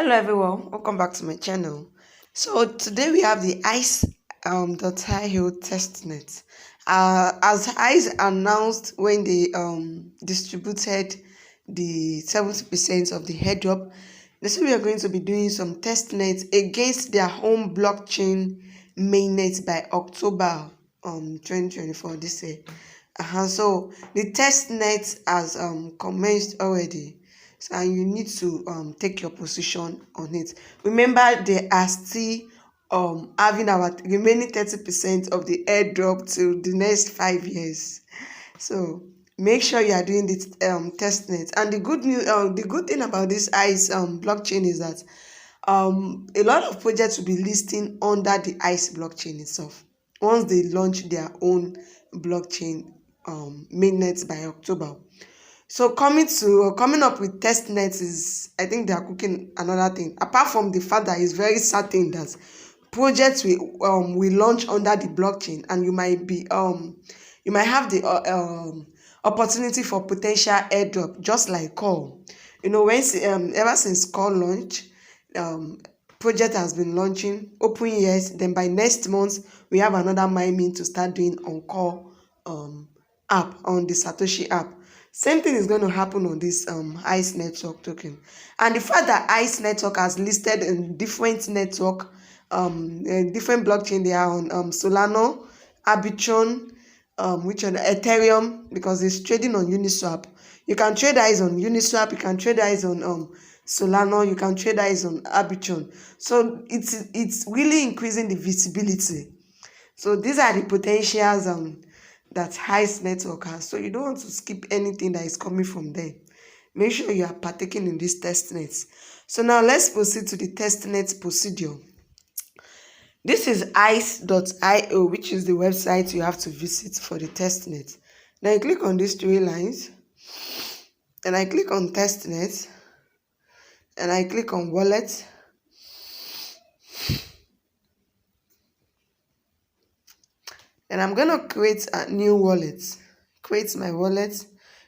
Hello everyone, welcome back to my channel. So today we have the ICE.io testnet. As ICE announced when they distributed the 70% of the airdrop, they said we are going to be doing some testnet against their home blockchain mainnet by October 2024 this year. So the testnet has commenced already. So, and you need to take your position on it. Remember, they are still having our remaining 30% of the airdrop till the next 5 years. So make sure you are doing this testnet. And the good thing about this ICE blockchain is that a lot of projects will be listing under the ICE blockchain itself once they launch their own blockchain mainnet by October. So coming up with testnet is, I think they are cooking another thing. Apart from the fact that it's very certain that projects will launch under the blockchain, and you might have the opportunity for potential airdrop, just like call. Ever since call launch, project has been launching open years. Then by next month we have another mining to start doing on call app, on the Satoshi app. Same thing is going to happen on this ICE network token. And the fact that ICE network has listed in different network, different blockchain, they are on Solana, Arbitrum, which on Ethereum, because it's trading on Uniswap. You can trade ICE on Uniswap, you can trade ICE on Solana, you can trade ICE on Arbitrum. So it's really increasing the visibility. So these are the potentials that ICE network has. So you don't want to skip anything that is coming from there. Make sure you are partaking in these testnets. So now let's proceed to the testnet procedure. This is ICE.io, which is the website you have to visit for the testnet. Then you click on these three lines, and I click on testnet, and I click on wallet. And I'm going to create a new wallet. Create my wallet.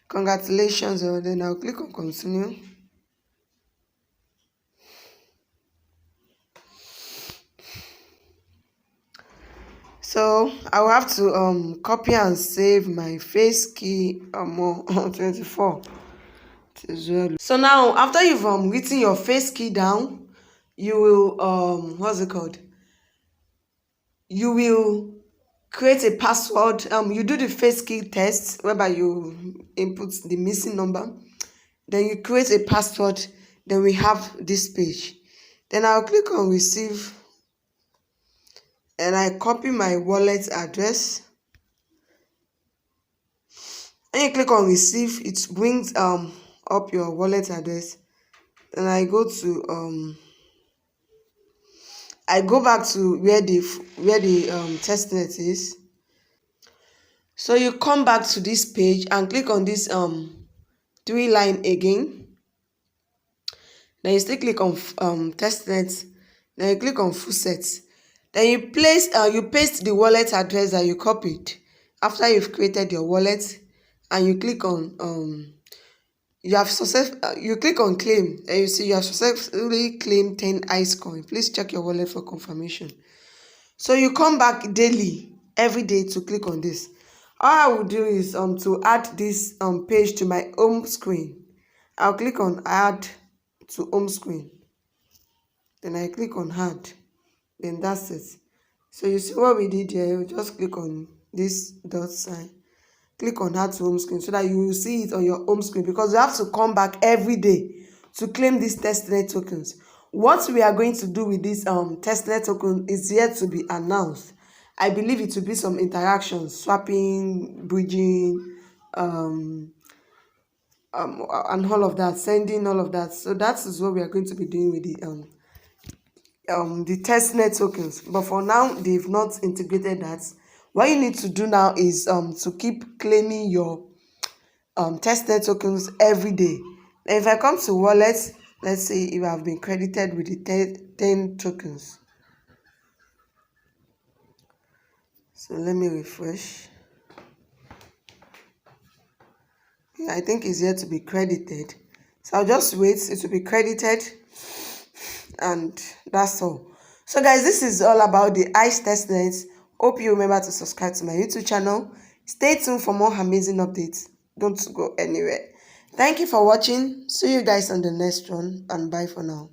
Congratulations. And then I'll click on continue. So I will have to copy and save my face key on 24 as well. So now after you've written your face key down, you will what's it called? You will create a password. You do the face key test whereby you input the missing number. Then you create a password. Then we have this page. Then I'll click on receive, and I copy my wallet address. When you click on receive, it brings up your wallet address. Then I go back to where the testnet is. So you come back to this page and click on this three line again. Then you still click on testnet. Then you click on full set. Then you paste the wallet address that you copied after you've created your wallet, and you click on you click on claim, and you see you have successfully claimed 10 ICE coin. Please check your wallet for confirmation. So you come back daily, every day, to click on this. All I will do is to add this page to my home screen. I'll click on add to home screen. Then I click on add. Then that's it. So you see what we did here. You just click on this dot sign. Click on add to home screen so that you will see it on your home screen, because you have to come back every day to claim these testnet tokens. What we are going to do with this testnet token is yet to be announced. I believe it will be some interactions, swapping, bridging, and all of that, sending all of that. So that is what we are going to be doing with the testnet tokens. But for now, they've not integrated that. What you need to do now is to keep claiming your testnet tokens every day. Now, if I come to wallet, let's say if I've been credited with the 10 tokens. So let me refresh. Yeah, I think it's yet to be credited. So I'll just wait. It will be credited. and that's all. So guys, this is all about the ice testnet. Hope you remember to subscribe to my YouTube channel. Stay tuned for more amazing updates. Don't go anywhere. Thank you for watching. See you guys on the next one, and bye for now.